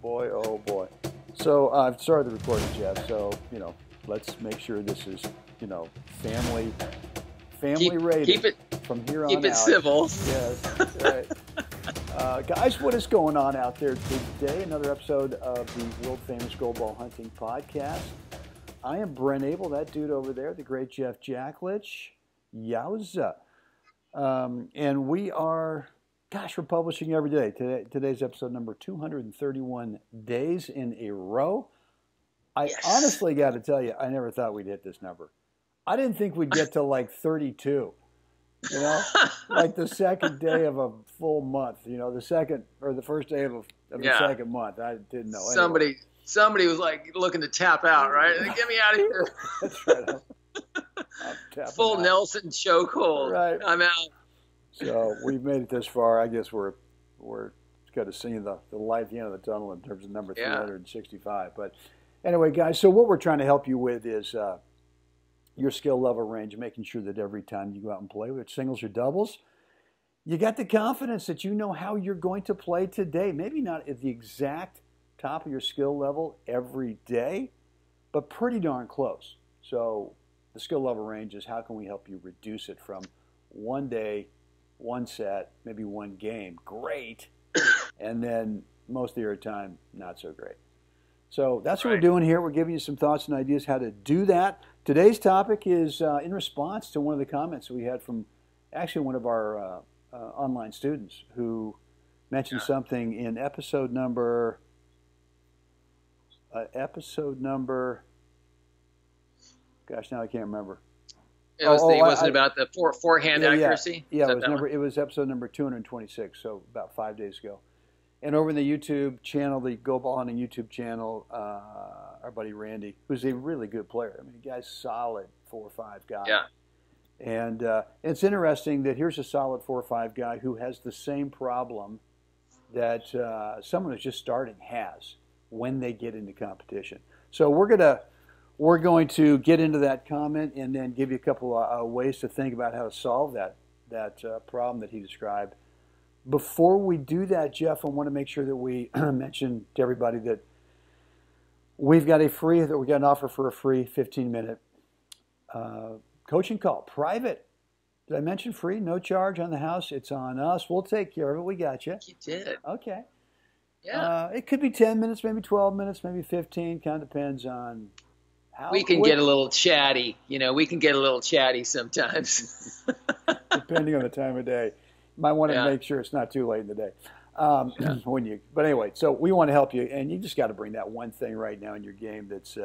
boy, oh boy. So I've started the recording, Jeff. So let's make sure this is family rated Keep it from here on keep it out. civil. Yes, right. Guys, what is going on out there today? Another episode of the world famous Gold Ball Hunting Podcast. I am Brent Abel, that dude over there, the great Jeff Jacklich. Yowza. And we are, we're publishing every day. Today's episode number 231 days in a row. I honestly got to tell you, I never thought we'd hit this number. I didn't think we'd get to like 32. Like the second day of a full month. The second or the first day of the second month. I didn't know. Somebody was like looking to tap out, right? Get me out of here. That's right. I'm Full out. Nelson chokehold. Right. I'm out. So we've made it this far. I guess we're kind of seeing the light at the end of the tunnel in terms of number 365. But anyway, guys, so what we're trying to help you with is your skill level range, making sure that every time you go out and play, whether it's singles or doubles, you got the confidence that you know how you're going to play today. Maybe not at the exact top of your skill level every day, but pretty darn close. So the skill level range is how can we help you reduce it from one day, one set, maybe one game, great, and then most of your time, not so great. So that's what we're doing here. We're giving you some thoughts and ideas how to do that. Today's topic is in response to one of the comments we had from actually one of our online students who mentioned something in episode number, gosh, now I can't remember. It was about the forehand accuracy? Yeah, it was episode number 226, so about 5 days ago. And over in the YouTube channel, the Go Ball Hunting YouTube channel, our buddy Randy, who's a really good player. I mean, the guy's solid 4 or 5 guy. Yeah. And it's interesting that here's a solid 4 or 5 guy who has the same problem that someone who's just starting has when they get into competition. So we're going to get into that comment and then give you a couple of ways to think about how to solve that problem that he described. Before we do that, Jeff, I want to make sure that we mention to everybody that we've got an offer for a free 15-minute coaching call, private. Did I mention free? No charge on the house. It's on us. We'll take care of it. We got you. You did. Okay. Yeah. It could be 10 minutes, maybe 12 minutes, maybe 15. Kind of depends on how we can get a little chatty. We can get a little chatty sometimes. Depending on the time of day. Might want to make sure it's not too late in the day. But anyway, so we want to help you, and you just got to bring that one thing right now in your game that's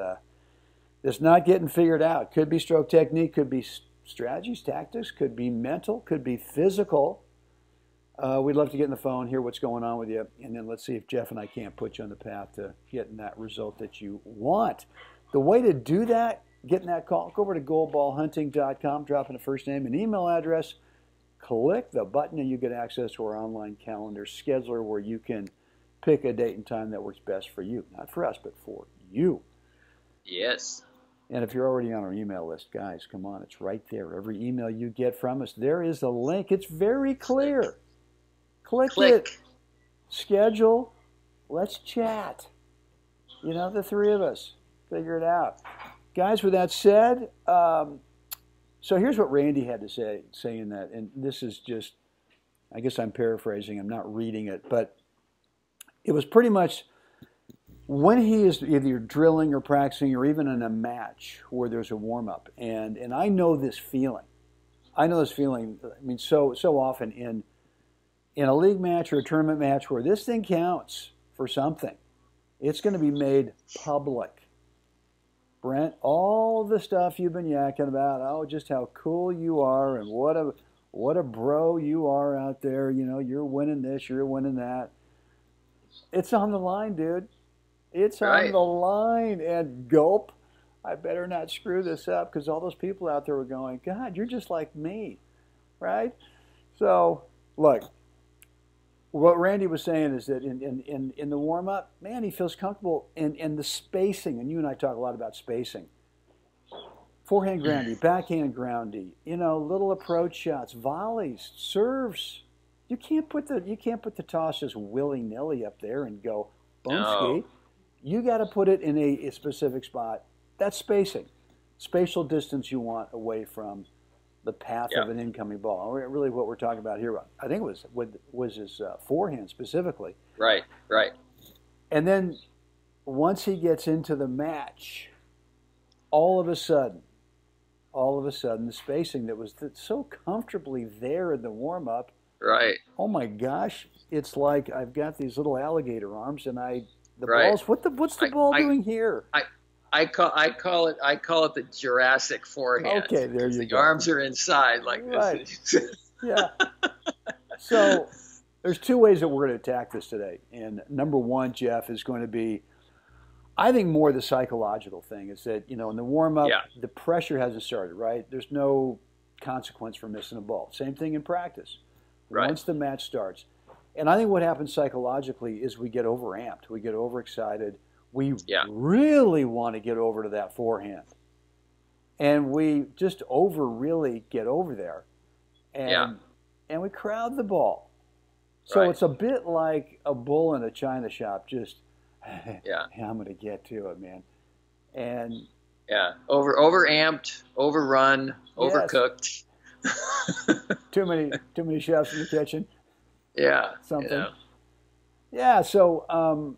not getting figured out. Could be stroke technique, could be strategies, tactics, could be mental, could be physical. We'd love to get on the phone, hear what's going on with you, and then let's see if Jeff and I can't put you on the path to getting that result that you want. The way to do that, getting that call, go over to goldballhunting.com, drop in a first name and email address. Click the button and you get access to our online calendar scheduler where you can pick a date and time that works best for you. Not for us, but for you. Yes. And if you're already on our email list, guys, come on. It's right there. Every email you get from us, there is a link. It's very clear. Click it. Schedule. Let's chat. The three of us. Figure it out. Guys, with that said, so here's what Randy had to say, saying that, and this is just, I guess I'm paraphrasing, I'm not reading it, but it was pretty much when he is either drilling or practicing or even in a match where there's a warm-up, and I know this feeling. I mean, so often in a league match or a tournament match where this thing counts for something, it's going to be made public. Brent, all the stuff you've been yakking about, just how cool you are and what a bro you are out there. You're winning this, you're winning that. It's on the line, dude. It's on the line. And gulp, I better not screw this up because all those people out there were going, God, you're just like me, right? So, look, what Randy was saying is that in the warm-up, man, he feels comfortable in the spacing, and you and I talk a lot about spacing. Forehand groundy, backhand groundy, little approach shots, volleys, serves. You can't put the toss just willy-nilly up there and go, Boomski. You got to put it in a specific spot. That's spacing. Spatial distance you want away from the path of an incoming ball. Really what we're talking about here, I think it was his forehand specifically. Right. And then once he gets into the match, all of a sudden, the spacing that was so comfortably there in the warm-up, right? Oh my gosh! It's like I've got these little alligator arms, and the right. balls. What's the ball doing here? I call it the Jurassic forehand. Okay, there you go. The arms are inside like right. this. Yeah. So there's two ways that we're going to attack this today, and number one, Jeff, is going to be, I think, more the psychological thing is that, in the warm-up, the pressure hasn't started, right? There's no consequence for missing a ball. Same thing in practice. Right. Once the match starts. And I think what happens psychologically is we get overamped. We get overexcited. We really want to get over to that forehand. And we just really get over there. And we crowd the ball. So it's a bit like a bull in a china shop, just, I'm going to get to it, man. And overamped, overrun, overcooked. too many chefs in the kitchen. Something. So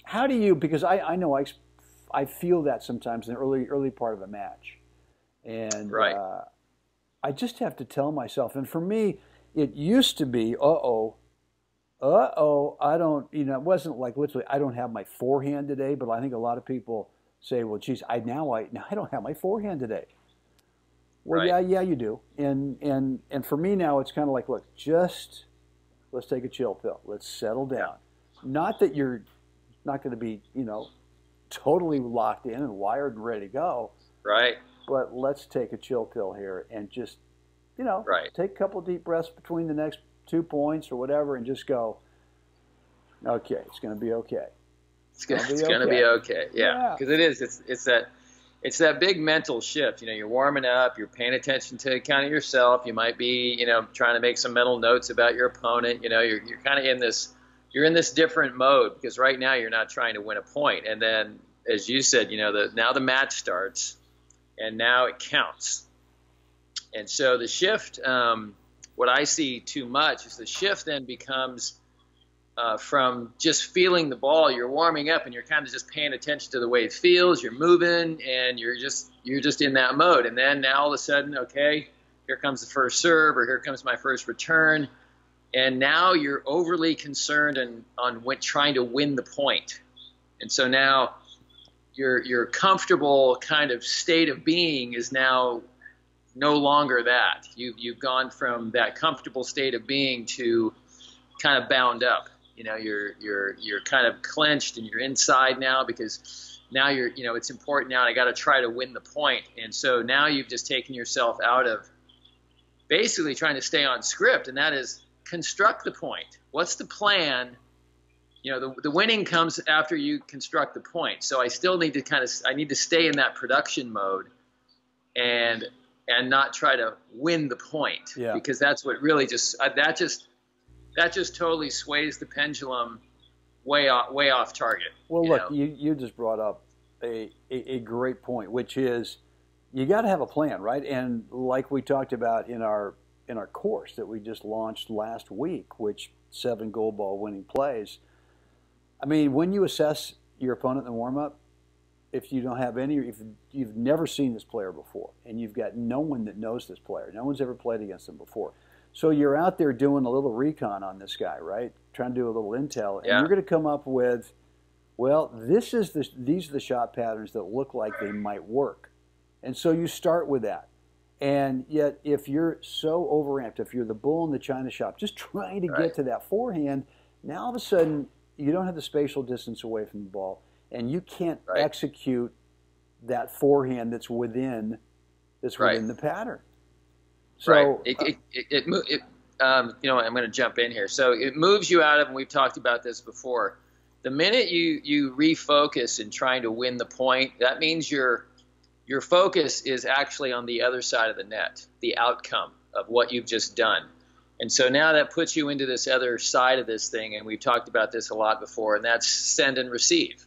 how do you, because I know I feel that sometimes in the early part of a match, and I just have to tell myself, and for me it used to be I don't, it wasn't like literally I don't have my forehand today, but I think a lot of people say, well, geez, I don't have my forehand today. Well, yeah, you do. And for me now, it's kind of like, look, just let's take a chill pill. Let's settle down. Not that you're not going to be, totally locked in and wired and ready to go. Right. But let's take a chill pill here and just, take a couple deep breaths between the next 2 points or whatever, and just go, okay, it's going to be okay. It's going to be okay. Yeah, because it is. It's that big mental shift. You're warming up. You're paying attention to kind of yourself. You might be, trying to make some mental notes about your opponent. You're kind of in this. You're in this different mode because right now you're not trying to win a point. And then, as you said, now the match starts, and now it counts. And so the shift, what I see too much is the shift then becomes from just feeling the ball. You're warming up and you're kind of just paying attention to the way it feels. You're moving and you're just in that mode. And then now all of a sudden, okay, here comes the first serve, or here comes my first return. And now you're overly concerned on trying to win the point. And so now your comfortable kind of state of being is now no longer that. You've gone from that comfortable state of being to kind of bound up. You're kind of clenched and you're inside now because now it's important now. And I got to try to win the point. And so now you've just taken yourself out of basically trying to stay on script, and that is construct the point. What's the plan? The winning comes after you construct the point. So I still need to I need to stay in that production mode and not try to win the point, because that's what really that just totally sways the pendulum way off target. Well, look, you just brought up a great point, which is you got to have a plan, right? And like we talked about in our course that we just launched last week, which 7 gold ball winning plays. I mean, when you assess your opponent in the warm-up, if you don't have if you've never seen this player before and you've got no one that knows this player, no one's ever played against him before. So you're out there doing a little recon on this guy, right? Trying to do a little intel, and you're going to come up with, well, these are the shot patterns that look like they might work. And so you start with that. And yet, if you're so overamped, if you're the bull in the china shop, just trying to get to that forehand, now all of a sudden you don't have the spatial distance away from the ball, and you can't execute that forehand that's within the pattern. So I'm going to jump in here. So it moves you out of, and we've talked about this before. The minute you refocus in trying to win the point, that means your focus is actually on the other side of the net, the outcome of what you've just done. And so now that puts you into this other side of this thing, and we've talked about this a lot before, and that's send and receive.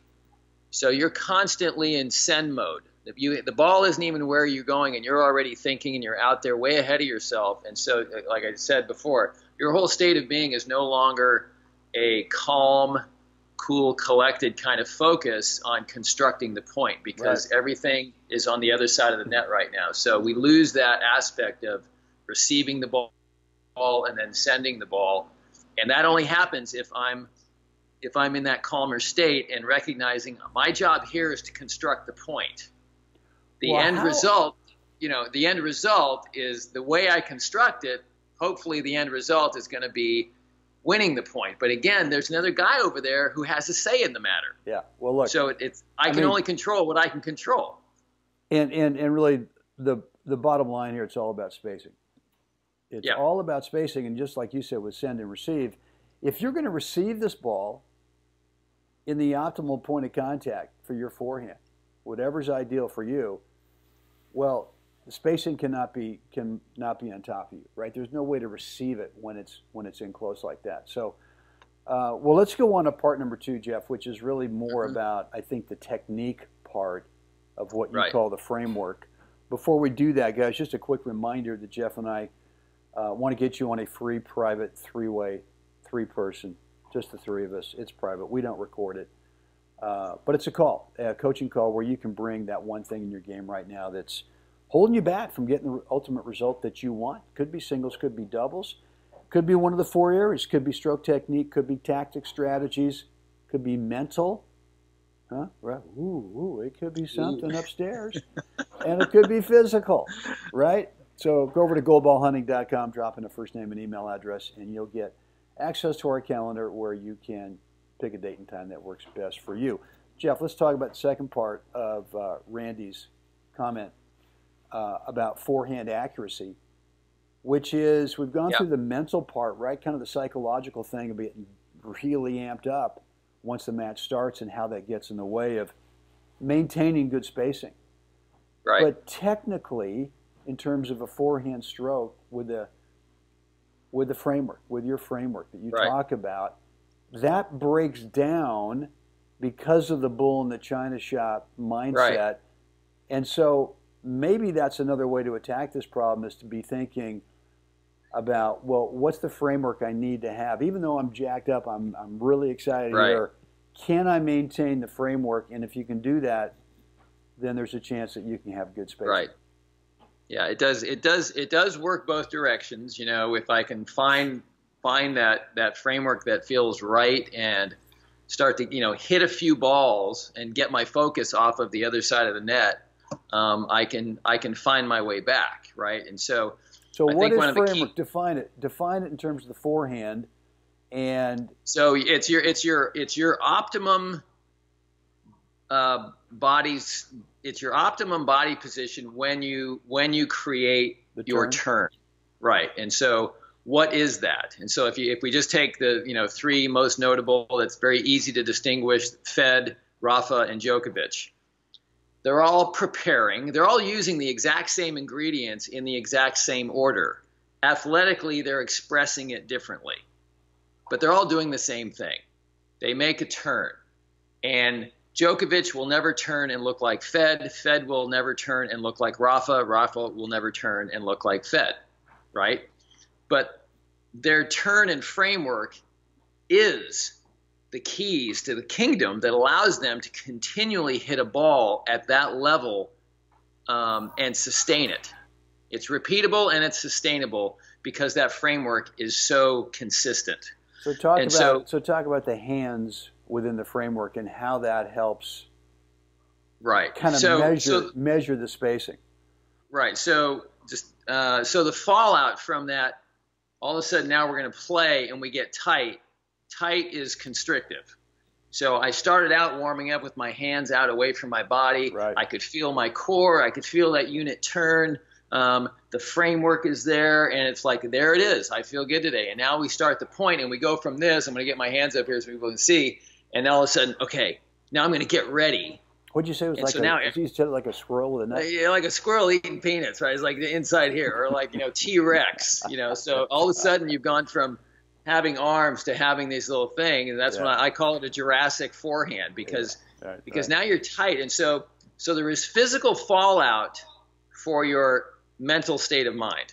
So you're constantly in send mode. The ball isn't even where you're going, and you're already thinking, and you're out there way ahead of yourself. And so, like I said before, your whole state of being is no longer a calm, cool, collected kind of focus on constructing the point, because everything is on the other side of the net right now. So we lose that aspect of receiving the ball and then sending the ball, and that only happens if I'm in that calmer state and recognizing my job here is to construct the point. The end result is the way I construct it. Hopefully the end result is going to be winning the point. But again, there's another guy over there who has a say in the matter. Yeah. Well, look. So I can only control what I can control. And really the bottom line here, it's all about spacing. It's all about spacing, and just like you said with send and receive, if you're going to receive this ball in the optimal point of contact for your forehand, whatever's ideal for you, well, the spacing cannot be on top of you, right? There's no way to receive it when it's in close like that. So, well, let's go on to part number 2, Jeff, which is really more about, I think, the technique part of what you call the framework. Before we do that, guys, just a quick reminder that Jeff and I want to get you on a free private 3-way, 3-person, just the 3 of us. It's private. We don't record it. But it's a coaching call where you can bring that one thing in your game right now that's holding you back from getting the ultimate result that you want. Could be singles, could be doubles, could be one of the 4 areas, could be stroke technique, could be tactics, strategies, could be mental. Huh? Right. Ooh, it could be something upstairs. And it could be physical, right? So go over to goldballhunting.com, drop in a first name and email address, and you'll get access to our calendar where you can pick a date and time that works best for you. Jeff, let's talk about the second part of Randy's comment about forehand accuracy, which is we've gone through the mental part, right? Kind of the psychological thing of getting really amped up once the match starts and how that gets in the way of maintaining good spacing. Right. But technically, in terms of a forehand stroke with the framework, with your framework that you talk about, that breaks down because of the bull in the china shop mindset. Right. And so maybe that's another way to attack this problem, is to be thinking about, well, what's the framework I need to have? Even though I'm jacked up, I'm really excited here. Can I maintain the framework? And if you can do that, then there's a chance that you can have good spacing. Right. Yeah, it does work both directions. You know, if I can find that framework that feels right and start to, hit a few balls and get my focus off of the other side of the net, I can find my way back, right? And so what is framework? Define it in terms of the forehand. And so it's your optimum it's your optimum body position when you create your turn, right? And so what is that? And so if we just take the 3 most notable, that's very easy to distinguish: Fed, Rafa, and Djokovic. They're all preparing. They're all using the exact same ingredients in the exact same order. Athletically, they're expressing it differently, but they're all doing the same thing. They make a turn, and Djokovic will never turn and look like Fed. Fed will never turn and look like Rafa. Rafa will never turn and look like Fed, right? But their turn and framework is the keys to the kingdom that allows them to continually hit a ball at that level and sustain it. It's repeatable and it's sustainable because that framework is so consistent. So talk about the hands within the framework and how that helps kind of measure the spacing. Right. So the fallout from that, all of a sudden now we're going to play and we get tight. Tight is constrictive. So I started out warming up with my hands out away from my body. Right. I could feel my core. I could feel that unit turn. The framework is there, and it's like, there it is. I feel good today. And now we start the point, and we go from this. I'm going to get my hands up here so people can see. And all of a sudden, okay, now I'm going to get ready. What'd you say? It was and like so now, you said it like a squirrel with a nut? Yeah, like a squirrel eating peanuts, right? It's like the inside here, or like, T-Rex, So all of a sudden you've gone from having arms to having these little thing, and that's when I call it a Jurassic forehand, because now you're tight, and so there is physical fallout for your mental state of mind,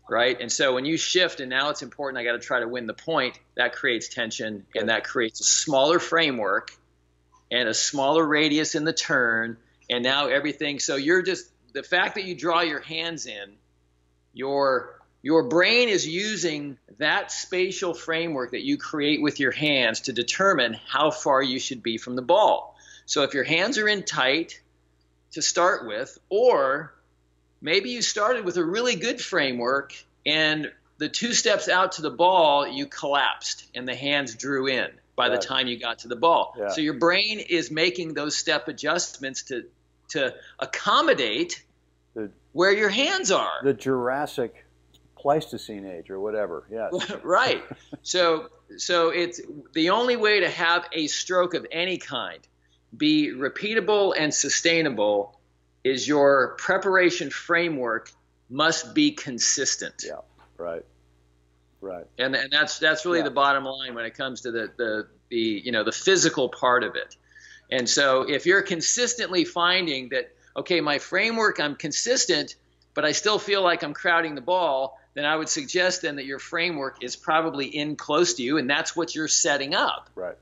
right? And so when you shift, and now it's important, I got to try to win the point, that creates tension, and that creates a smaller framework and a smaller radius in the turn, and now everything. So you're just, the fact that you draw your hands in, your brain is using that spatial framework that you create with your hands to determine how far you should be from the ball. So if your hands are in tight to start with, or maybe you started with a really good framework and the 2 steps out to the ball, you collapsed and the hands drew in by the time you got to the ball. Yeah. So your brain is making those step adjustments to accommodate where your hands are. The Jurassic Pleistocene age or whatever. Yes. Right. So it's the only way to have a stroke of any kind be repeatable and sustainable is your preparation framework must be consistent. Yeah. Right. Right. And that's really the bottom line when it comes to the physical part of it. And so if you're consistently finding that, okay, my framework, I'm consistent, but I still feel like I'm crowding the ball, then I would suggest then that your framework is probably in close to you, and that's what you're setting up. Right.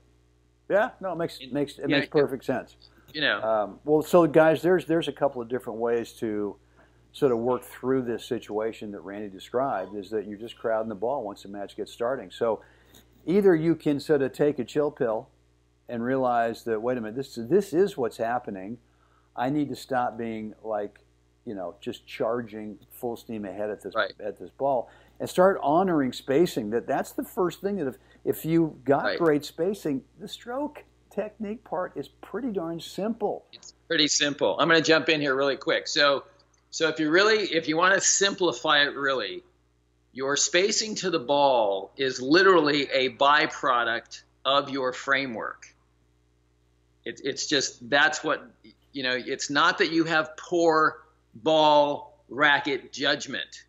Yeah. No, it makes perfect sense. Well, so guys, there's a couple of different ways to sort of work through this situation that Randy described, is that you're just crowding the ball once the match gets starting. So either you can sort of take a chill pill and realize that, wait a minute, this is what's happening. I need to stop being like, just charging full steam ahead at this ball, and start honoring spacing. That's the first thing, that if you got great spacing, the stroke technique part is pretty darn simple. It's pretty simple. I'm going to jump in here really quick. So if you want to simplify it, really, your spacing to the ball is literally a byproduct of your framework. It's just, that's what, it's not that you have poor ball racket judgment.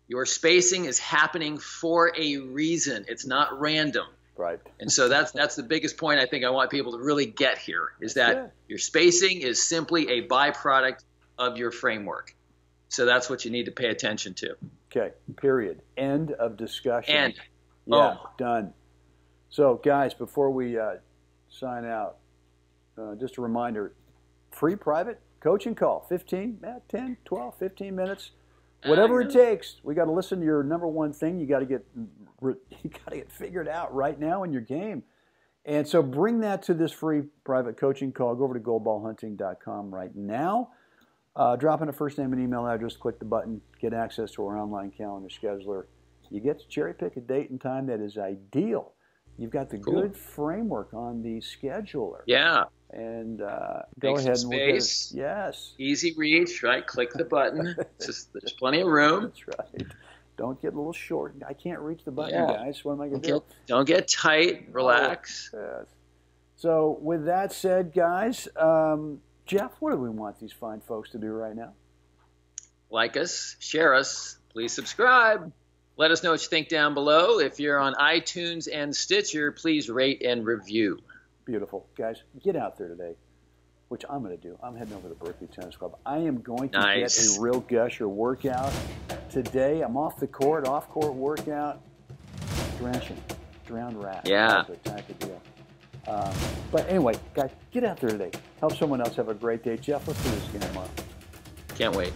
Your spacing is happening for a reason. It's not random. Right. And so that's the biggest point I think I want people to really get here, is that your spacing is simply a byproduct of your framework. So that's what you need to pay attention to. Okay, period. End of discussion. End. Done. So, guys, before we sign out, just a reminder, free private coaching call, 10, 12, 15 minutes, whatever it takes. We got to listen to your number one thing. You got to get figured out right now in your game. And so bring that to this free private coaching call. Go over to goldballhunting.com right now. Drop in a first name and email address, click the button, get access to our online calendar scheduler. You get to cherry pick a date and time that is ideal. You've got the good framework on the scheduler. Yeah. And go ahead and space. Yes. Easy reach, right? Click the button. There's plenty of room. That's right. Don't get a little short. I can't reach the button, guys. What am I going to do? Don't get tight. Relax. Yes. So with that said, guys, Jeff, what do we want these fine folks to do right now? Like us, share us, please subscribe. Let us know what you think down below. If you're on iTunes and Stitcher, please rate and review. Beautiful. Guys, get out there today, which I'm going to do. I'm heading over to Berkeley Tennis Club. I am going to get a real gusher workout today. I'm off the court, off-court workout. Drenching. Drowned rat. Yeah. Type of deal. But anyway, guys, get out there today. Help someone else have a great day. Jeff, let's do this again tomorrow. Can't wait.